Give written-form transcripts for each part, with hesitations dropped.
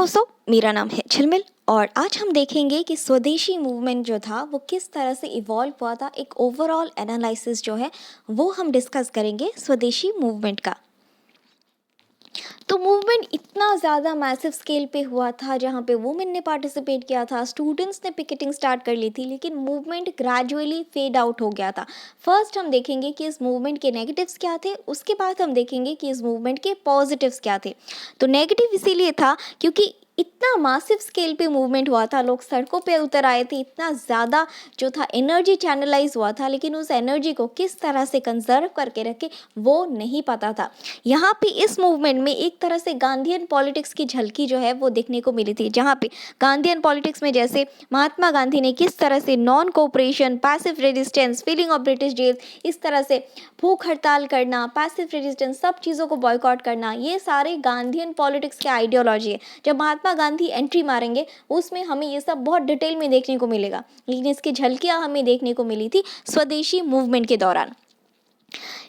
दोस्तों, मेरा नाम है झिलमिल और आज हम देखेंगे कि स्वदेशी मूवमेंट जो था वो किस तरह से इवॉल्व हुआ था। एक ओवरऑल एनालिसिस जो है वो हम डिस्कस करेंगे स्वदेशी मूवमेंट का। तो मूवमेंट इतना ज़्यादा मैसिव स्केल पे हुआ था, जहाँ पे वुमेन ने पार्टिसिपेट किया था, स्टूडेंट्स ने पिकेटिंग स्टार्ट कर ली थी, लेकिन मूवमेंट ग्रेजुअली फेड आउट हो गया था। फर्स्ट हम देखेंगे कि इस मूवमेंट के नेगेटिव्स क्या थे, उसके बाद हम देखेंगे कि इस मूवमेंट के पॉजिटिव्स क्या थे। तो नेगेटिव इसीलिए था क्योंकि इतना मासिव स्केल पे मूवमेंट हुआ था, लोग सड़कों पे उतर आए थे, इतना ज़्यादा जो था एनर्जी चैनलाइज हुआ था, लेकिन उस एनर्जी को किस तरह से कंजर्व करके रखे वो नहीं पता था। यहाँ पे इस मूवमेंट में एक तरह से गांधीयन पॉलिटिक्स की झलकी जो है वो देखने को मिली थी, जहाँ पे गांधीयन पॉलिटिक्स में जैसे महात्मा गांधी ने किस तरह से non cooperation, passive resistance, filling of British jail, इस तरह से भूख हड़ताल करना, पैसिव रेजिस्टेंस, सब चीज़ों को बॉयकॉट करना, ये सारे गांधीयन पॉलिटिक्स के आइडियोलॉजी है। जब महात्मा गांधी एंट्री मारेंगे उसमें हमें ये सब बहुत डिटेल में देखने को मिलेगा, लेकिन इसकी झलकियाँ हमें देखने को मिली थी स्वदेशी मूवमेंट के दौरान।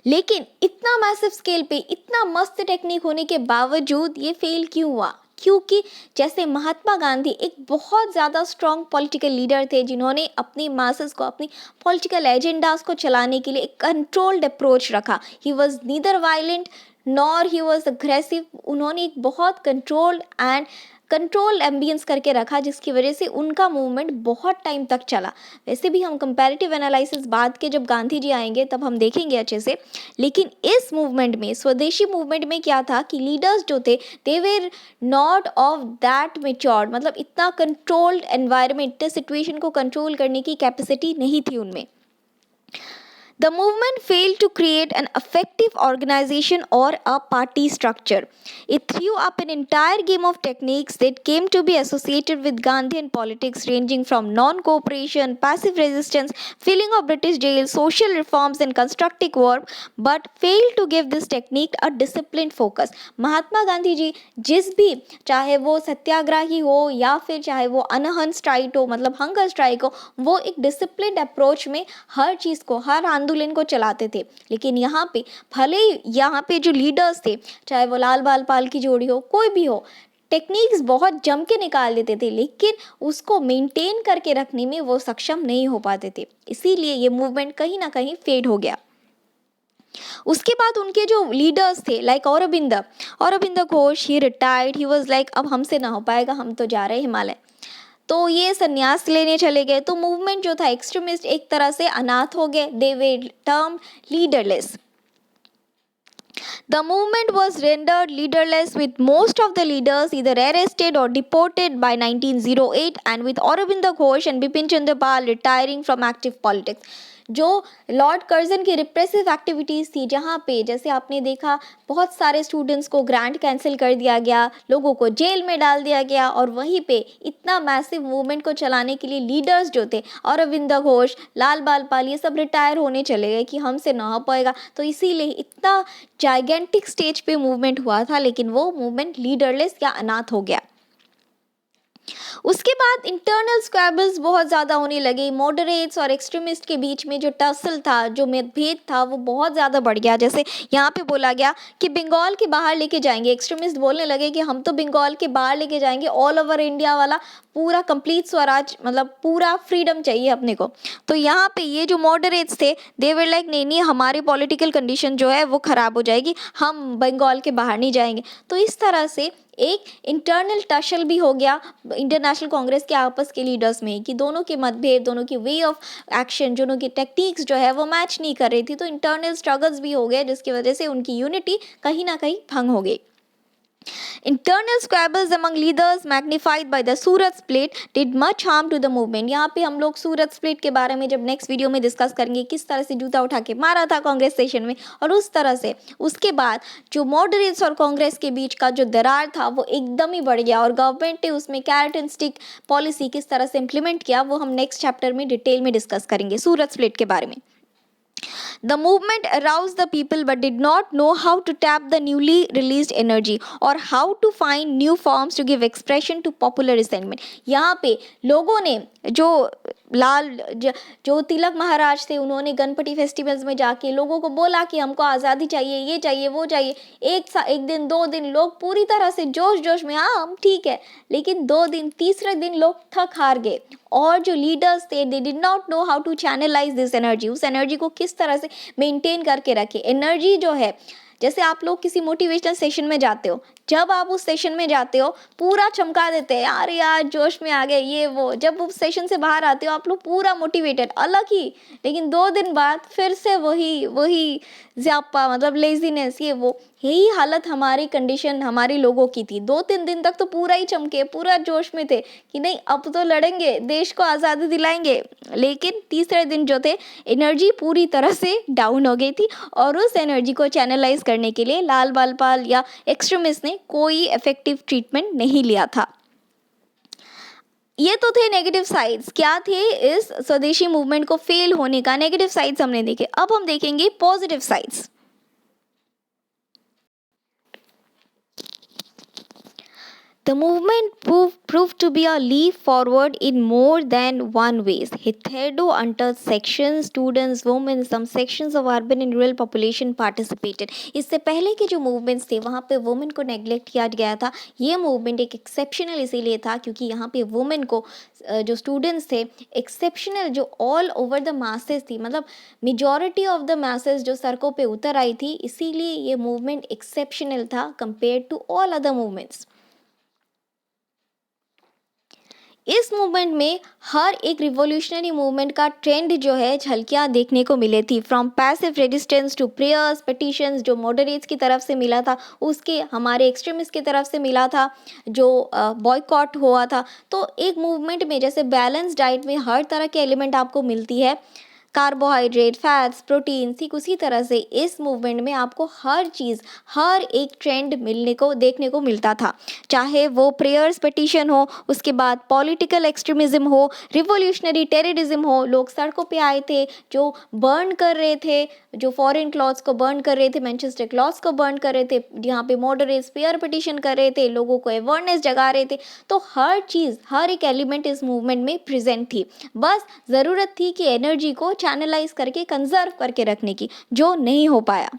लेकिन इतना मैसिव स्केल पे इतना मस्त टेक्निक होने के बावजूद ये फेल क्यों हुआ? क्योंकि जैसे महात्मा गांधी एक बहुत ज़्यादा स्ट्रॉन्ग पॉलिटिकल लीडर थे, जिन्होंने अपनी मासेस को, अपनी पॉलिटिकल एजेंडास को चलाने के लिए एक कंट्रोल्ड अप्रोच रखा। He was neither violent nor he was aggressive. उन्होंने एक बहुत कंट्रोल एम्बियंस करके रखा, जिसकी वजह से उनका मूवमेंट बहुत टाइम तक चला। वैसे भी हम कंपैरेटिव एनालिसिस बाद के जब गांधी जी आएंगे तब हम देखेंगे अच्छे से, लेकिन इस मूवमेंट में, स्वदेशी मूवमेंट में क्या था कि लीडर्स जो थे they were not of that matured, मतलब इतना कंट्रोल्ड एनवायरनमेंट, सिचुएशन को कंट्रोल करने की कैपेसिटी नहीं थी उनमें। The movement failed to create an effective organization or a party structure. It threw up an entire game of techniques that came to be associated with Gandhian politics, ranging from non-cooperation, passive resistance, filling of British jails, social reforms, and constructive work, but failed to give this technique a disciplined focus. Mahatma Gandhi ji जिस भी, चाहे वो सत्याग्रही हो या फिर चाहे वो अनहन strike हो, मतलब हंगर स्ट्राइक हो, वो एक डिसिप्लिन्ड अप्रोच में हर चीज़ को, हर आंदोलन को चलाते थे। लेकिन यहाँ पे भले ही यहाँ पे जो लीडर्स थे, चाहे वो लाल बाल पाल की जोड़ी हो, कोई भी हो, टेक्निक्स बहुत जम के निकाल देते थे, लेकिन उसको मेंटेन करके रखने में वो सक्षम नहीं हो पाते थे। इसीलिए ये मूवमेंट कहीं ना कहीं फेड हो गया। उसके बाद उनके जो लीडर्स थे like Aurobindo Ghosh, he retired, he was like अब हमसे ना हो पाएगा, हम तो जा रहे हैं हिमालय। तो ये संन्यास लेने चले गए। तो मूवमेंट जो था एक्सट्रीमिस्ट एक तरह से अनाथ हो गए। They were term leaderless. The movement was rendered leaderless, with most of the leaders either arrested or deported by 1908, and with Aurobindo Ghosh and Bipin Chandra Pal retiring from active politics. जो Lord Curzon की repressive activities थी, जहाँ पे जैसे आपने देखा बहुत सारे स्टूडेंट्स को ग्रांट कैंसिल कर दिया गया, लोगों को जेल में डाल दिया गया, और वहीं पे इतना मैसिव मूवमेंट को चलाने के लिए लीडर्स जो थे औरबिंदो घोष, लाल बाल पाल, ये सब रिटायर होने चले गए कि हमसे ना हो पाएगा। तो इसीलिए इतना जाइगेंटिक स्टेज पे मूवमेंट हुआ था, लेकिन वो मूवमेंट लीडरलेस या अनाथ हो गया। उसके बाद इंटरनल स्क्वैबल्स बहुत ज़्यादा होने लगे। मॉडरेट्स और एक्सट्रीमिस्ट के बीच में जो टसल था, जो मतभेद था, वो बहुत ज़्यादा बढ़ गया। जैसे यहाँ पे बोला गया कि बंगाल के बाहर लेके जाएंगे, एक्सट्रीमिस्ट बोलने लगे कि हम तो बंगाल के बाहर लेके जाएंगे, ऑल ओवर इंडिया वाला पूरा कंप्लीट स्वराज, मतलब पूरा फ्रीडम चाहिए अपने को। तो यहाँ पे ये जो मॉडरेट्स थे दे वर लाइक नहीं नहीं, हमारी पॉलिटिकल कंडीशन जो है वो ख़राब हो जाएगी, हम बंगाल के बाहर नहीं जाएंगे। तो इस तरह से एक इंटरनल टसल भी हो गया इंटरनेशनल कांग्रेस के आपस के लीडर्स में, कि दोनों के मतभेद, दोनों की वे ऑफ एक्शन, दोनों की टेक्निक्स जो है वो मैच नहीं कर रही थी। तो इंटरनल स्ट्रगल्स भी हो गए, जिसकी वजह से उनकी यूनिटी कहीं ना कहीं भंग हो गई। Internal squabbles among leaders magnified by the Surat split did much harm to the movement। यहाँ पे हम लोग सूरत स्प्लिट के बारे में जब नेक्स्ट वीडियो में डिस्कस करेंगे, किस तरह से जूता उठा के मारा था कांग्रेस सेशन में, और उस तरह से उसके बाद जो मॉडरेट्स और कांग्रेस के बीच का जो दरार था वो एकदम ही बढ़ गया, और गवर्नमेंट ने उसमें कैरेट एंड स्टिक पॉलिसी किस तरह से इम्प्लीमेंट किया वो हम नेक्स्ट चैप्टर में डिटेल में डिस्कस करेंगे सूरत स्प्लिट के बारे में। The movement aroused the people but did not know how to tap the newly released energy or how to find new forms to give expression to popular resentment. यहाँ पे लोगों ने जो लाल जो तिलक महाराज थे, उन्होंने गणपति फेस्टिवल्स में जाके लोगों को बोला कि हमको आज़ादी चाहिए, ये चाहिए, वो चाहिए। एक दिन 2 दिन लोग पूरी तरह से जोश जोश में, हाँ हम ठीक है, लेकिन 2 दिन तीसरे दिन लोग थक हार गए। और जो लीडर्स थे, they did not know how to channelise this energy, उस एनर्जी को किस तरह से मेंटेन करके रखे। एनर्जी जो है, जैसे आप लोग किसी मोटिवेशनल सेशन में जाते हो, जब आप उस सेशन में जाते हो पूरा चमका देते हैं, यार यार जोश में आ गए, ये वो। जब उस सेशन से बाहर आते हो आप लोग पूरा मोटिवेटेड, अलग ही, लेकिन 2 दिन बाद फिर से वही ज़्यापा, मतलब लेजीनेस, ये वो। यही हालत हमारी कंडीशन हमारे लोगों की थी। 2-3 दिन तक तो पूरा ही चमके, पूरा जोश में थे कि नहीं अब तो लड़ेंगे, देश को आज़ादी दिलाएंगे, लेकिन तीसरे दिन जो थे एनर्जी पूरी तरह से डाउन हो गई थी। और उस एनर्जी को चैनलाइज करने के लिए लाल बालपाल या एक्सट्रीमिस्ट ने कोई इफेक्टिव ट्रीटमेंट नहीं लिया था। ये तो थे नेगेटिव साइड्स। क्या थे इस स्वदेशी मूवमेंट को फेल होने का? नेगेटिव साइड्स हमने देखे। अब हम देखेंगे positive sides. The movement proved to be a leap forward in more than one ways. Hitherto untouched sections, students, women, some sections of urban and rural population participated. इससे पहले के जो मूवमेंट्स थे वहाँ पे वुमेन को नेग्लेक्ट किया गया था। ये मूवमेंट एक एक्सेप्शनल इसीलिए था क्योंकि यहाँ पे वुमेन को जो स्टूडेंट्स थे एक्सेप्शनल, जो ऑल ओवर द मासेस थी, मतलब मेजॉरिटी ऑफ द मासेस जो सड़कों पे उतर आई थी, इसीलिए ये मूवमेंट एक्सेप्शनल था compare to all other movements. इस मूवमेंट में हर एक रिवॉल्यूशनरी मूवमेंट का ट्रेंड जो है झलकियाँ देखने को मिले थी। From passive resistance to prayers, petitions, जो मॉडरेट्स की तरफ से मिला था, उसके हमारे एक्सट्रीमिस्ट की तरफ से मिला था, जो बॉयकॉट हुआ था। तो एक मूवमेंट में जैसे बैलेंस डाइट में हर तरह के एलिमेंट आपको मिलती है, कार्बोहाइड्रेट, फैट्स, प्रोटीन, ठीक उसी तरह से इस मूवमेंट में आपको हर चीज़, हर एक ट्रेंड देखने को मिलता था। चाहे वो प्रेयर्स पिटिशन हो, उसके बाद पॉलिटिकल एक्सट्रीमिज्म हो, रिवॉल्यूशनरी टेररिज्म हो, लोग सड़कों पे आए थे जो बर्न कर रहे थे, जो फॉरेन क्लॉथ्स को बर्न कर रहे थे, मैनचेस्टर क्लॉथ्स को बर्न कर रहे थे, यहाँ पे मॉडरेट्स प्रेयर पिटिशन कर रहे थे, लोगों को अवेयरनेस जगा रहे थे। तो हर चीज़, हर एक एलिमेंट इस मूवमेंट में प्रेजेंट थी। बस ज़रूरत थी कि एनर्जी को चैनलाइज करके कंजर्व करके रखने की, जो नहीं हो पाया।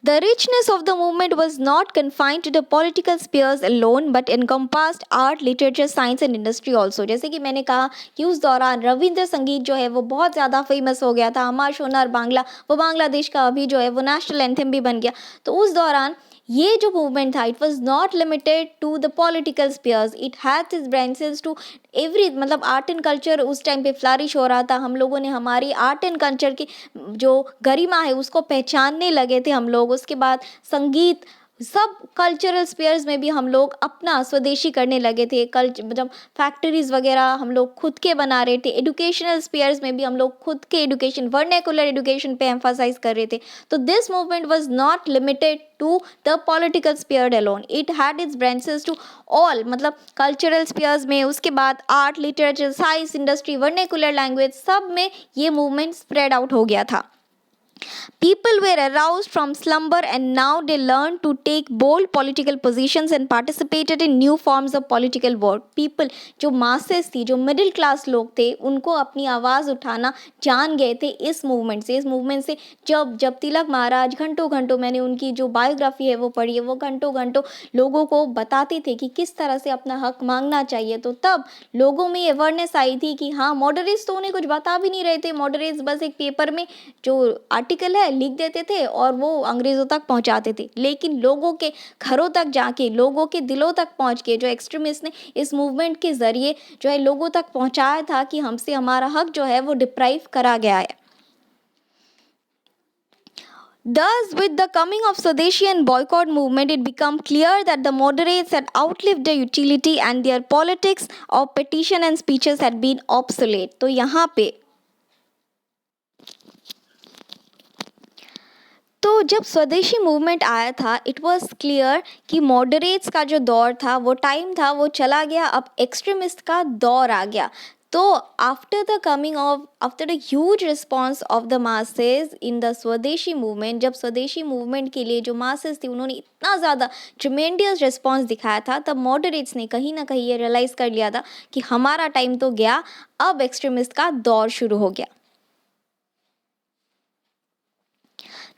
The richness of the movement was not confined to the political spheres alone, but encompassed art, literature, science and industry also. जैसे कि मैंने कहा कि उस दौरान रविंद्र संगीत जो है वो बहुत ज़्यादा फेमस हो गया था। अमर सोनार बांग्ला, वो बांग्लादेश का अभी जो है वो नेशनल एंथम भी बन गया। तो उस दौरान ये जो मूवमेंट था, it was not limited to the political spheres, it had its branches to every, मतलब आर्ट एंड कल्चर उस टाइम पे फ्लरिश हो रहा था। हम लोगों ने हमारी आर्ट एंड कल्चर की जो गरिमा है उसको पहचानने लगे थे हम लोग। उसके बाद संगीत, सब कल्चरल स्पेयर्स में भी हम लोग अपना स्वदेशी करने लगे थे। मतलब फैक्ट्रीज वगैरह हम लोग खुद के बना रहे थे। एजुकेशनल स्पेयर्स में भी हम लोग खुद के एजुकेशन, वर्नेकुलर एजुकेशन पे एम्फासाइज कर रहे थे। तो this movement was not limited to the political sphere alone, it had its branches to all, मतलब कल्चरल स्पेयर्स में, उसके बाद art, literature, science, industry, vernacular language, सब में ये मूवमेंट स्प्रेड आउट हो गया था। People were aroused from slumber and now they learned to take bold political positions and participated in new forms of political work. People, जो masses थी, जो middle class लोग थे, उनको अपनी आवाज़ उठाना जान गए थे इस मूवमेंट से। इस मूवमेंट से जब तिलक महाराज घंटों घंटों, मैंने उनकी जो बायोग्राफी है वो पढ़ी है, वो घंटों घंटों लोगों को बताते थे कि किस तरह से अपना हक मांगना चाहिए। तो तब लोगों में अवेयरनेस आई थी कि हाँ, मॉडरेट्स तो उन्हें कुछ बता भी नहीं रहे थे। मॉडरेट्स बस एक पेपर में जो आर्टिकल है लिख देते थे और वो अंग्रेज़ों तक पहुंचाते थे, लेकिन लोगों के घरों तक जाके, लोगों के दिलों तक पहुंच के जो एक्सट्रीमिस्ट ने इस मूवमेंट के ज़रिए जो है लोगों तक पहुंचाया था कि हमसे हमारा हक जो है वो डिप्राइव करा गया है। Thus, with the coming of Swadeshi and boycott movement, it became clear that the moderates had outlived their utility and their politics of petition and speeches had been obsolete. तो यहाँ पे तो जब स्वदेशी मूवमेंट आया था, इट वॉज क्लियर कि moderates का जो दौर था, वो टाइम था, वो चला गया। अब एक्सट्रीमिस्ट का दौर आ गया। तो after the huge response of the masses in the स्वदेशी मूवमेंट, जब स्वदेशी मूवमेंट के लिए जो मासेस थी उन्होंने इतना ज़्यादा ट्रिमेंडियस रिस्पॉन्स दिखाया था, तब मॉडरेट्स ने कहीं ना कहीं ये रियलाइज़ कर लिया था कि हमारा टाइम तो गया, अब एक्सट्रीमिस्ट का दौर शुरू हो गया।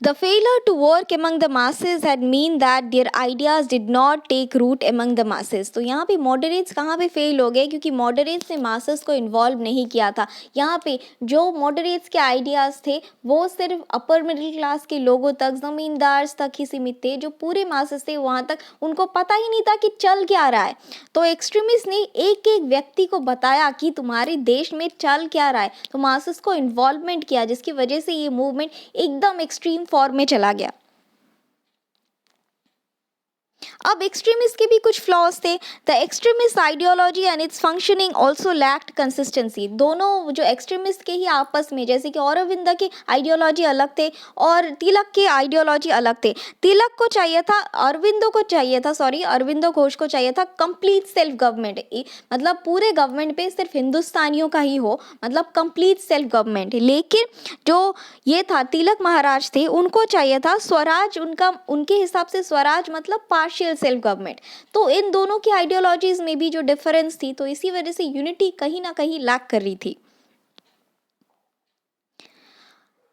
The failure to work among the masses had mean that their ideas did not take root among the masses। तो यहाँ पे मॉडरेट्स कहाँ पे फेल हो गए, क्योंकि मॉडरेट्स ने मासेस को इन्वॉल्व नहीं किया था। यहाँ पे जो मॉडरेट्स के आइडियाज़ थे वो सिर्फ अपर मिडिल क्लास के लोगों तक, ज़मींदार तक ही सीमित थे। जो पूरे मासेस थे वहाँ तक उनको पता ही नहीं था कि चल क्या रहा है। तो एक्सट्रीमिस्ट ने एक एक व्यक्ति को बताया कि तुम्हारे देश में चल क्या रहा है, तो मासेस को इन्वॉल्वमेंट किया, जिसकी वजह से ये मूवमेंट एकदम एक्सट्रीम फॉर्म में चला गया। अब एक्सट्रीमिस्ट के भी कुछ फ्लॉज थे। The extremist ideology and it's functioning also lacked consistency. दोनों जो एक्सट्रीमिस्ट के ही आपस में, जैसे कि औरविंद के आइडियोलॉजी अलग थे और तिलक के आइडियोलॉजी अलग थे। तिलक को चाहिए था, अरविंदो घोष को चाहिए था कंप्लीट सेल्फ गवर्नमेंट, मतलब पूरे गवर्नमेंट पे सिर्फ हिंदुस्तानियों का ही हो, मतलब कंप्लीट सेल्फ गवर्नमेंट। लेकिन जो ये था तिलक महाराज थे, उनको चाहिए था स्वराज, उनके हिसाब से स्वराज मतलब पार्शियल सेल्फ गवर्नमेंट। तो इन दोनों की आइडियोलॉजीज में भी जो डिफरेंस थी, तो इसी वजह से यूनिटी कहीं ना कहीं लैक कर रही थी।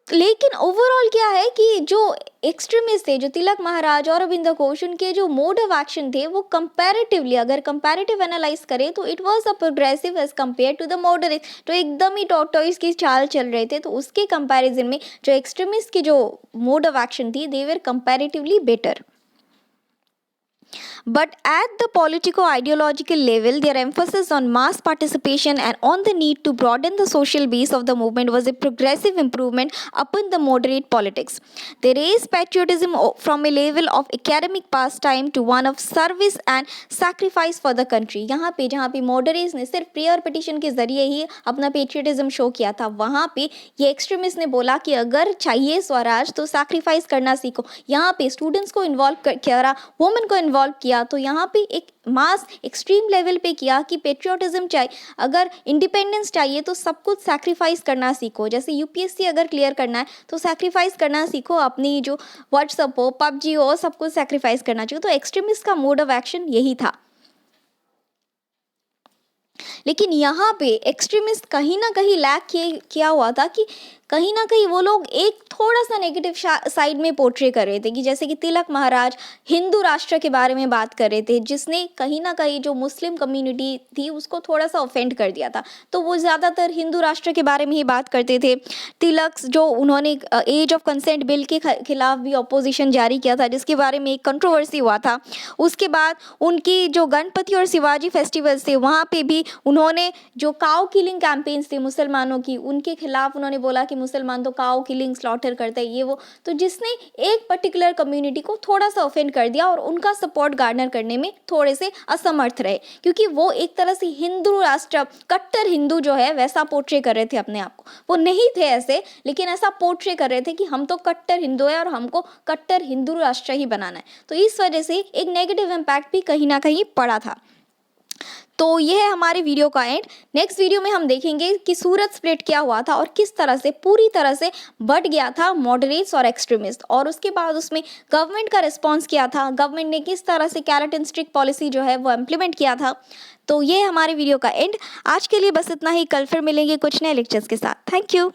लेकिन ओवरऑल क्या है कि जो एक्सट्रीमिस्ट थे, जो तिलक महाराज और अरविंद घोष, उनके जो मोड ऑफ एक्शन थे वो कंपैरेटिवली, अगर कंपैरेटिव एनालाइज करें तो it was a progressive as compare to the moderate. तो एकदम ही टॉर्टोइस की चाल चल रहे थे, तो उसके कंपैरिजन में जो एक्सट्रीमिस्ट की जो मोड ऑफ एक्शन थी, they were comparatively better. But at the politico-ideological level, their emphasis on mass participation and on the need to broaden the social base of the movement was a progressive improvement upon the moderate politics. They raised patriotism from a level of academic pastime to one of service and sacrifice for the country। यहाँ पे जहाँ पे moderates ने सिर्फ prayer petition के जरिए ही अपना patriotism show किया था, वहाँ पे ये एक्सट्रीमिस्ट ने बोला कि अगर चाहिए स्वराज तो सैक्रिफाइस करना सीखो। यहाँ पे स्टूडेंट्स को इन्वॉल्व किया, वुमेन को इन्वॉल्व किया, तो यहाँ पे एक मास एक्सट्रीम लेवल पे किया कि पेट्रियोटिज्म चाहिए, अगर इंडिपेंडेंस चाहिए तो सब कुछ सैक्रिफाइस करना सीखो। जैसे यूपीएससी अगर क्लियर करना है तो सैक्रिफाइस करना सीखो, अपनी जो व्हाट्सअप हो, पबजी हो, सब कुछ सैक्रिफाइस करना चाहिए। तो एक्सट्रीमिस्ट का मोड ऑफ एक्शन यही था। लेकिन यहाँ पे एक्सट्रीमिस्ट कहीं ना कहीं लैक किया हुआ था कि कहीं ना कहीं वो लोग एक थोड़ा सा नेगेटिव साइड में पोर्ट्रे कर रहे थे, कि जैसे कि तिलक महाराज हिंदू राष्ट्र के बारे में बात कर रहे थे, जिसने कहीं ना कहीं जो मुस्लिम कम्युनिटी थी उसको थोड़ा सा ऑफेंड कर दिया था। तो वो ज़्यादातर हिंदू राष्ट्र के बारे में ही बात करते थे। तिलक जो उन्होंने एज ऑफ कंसेंट बिल के खिलाफ भी अपोजिशन जारी किया था, जिसके बारे में एक कंट्रोवर्सी हुआ था। उसके बाद उनकी जो गणपति और शिवाजी फेस्टिवल्स थे, वहाँ पे भी उन्होंने जो काउ किलिंग कैंपेन्स थे मुसलमानों की, उनके खिलाफ उन्होंने बोला कि मुसलमान तो काउ किलिंग स्लॉटर करते हैं, ये वो। तो जिसने एक पर्टिकुलर कम्युनिटी को थोड़ा सा ऑफेंड कर दिया और उनका सपोर्ट गार्नर करने में थोड़े से असमर्थ रहे, क्योंकि वो एक तरह से हिंदू राष्ट्र, कट्टर हिंदू जो है वैसा पोर्ट्रे कर रहे थे अपने आप को। वो नहीं थे ऐसे, लेकिन ऐसा पोर्ट्रे कर रहे थे कि हम तो कट्टर हिंदू है और हमको कट्टर हिंदू राष्ट्र ही बनाना है। तो इस वजह से एक नेगेटिव इम्पैक्ट भी कहीं ना कहीं पड़ा था। तो ये है हमारे वीडियो का एंड। नेक्स्ट वीडियो में हम देखेंगे कि सूरत स्प्लिट क्या हुआ था और किस तरह से पूरी तरह से बढ़ गया था मॉडरेट्स और एक्सट्रीमिस्ट, और उसके बाद उसमें गवर्नमेंट का रिस्पांस क्या था, गवर्नमेंट ने किस तरह से कैरेट एंड स्टिक पॉलिसी जो है वो इम्प्लीमेंट किया था। तो ये हमारे वीडियो का एंड। आज के लिए बस इतना ही, कल फिर मिलेंगे कुछ नए लेक्चर्स के साथ। Thank you.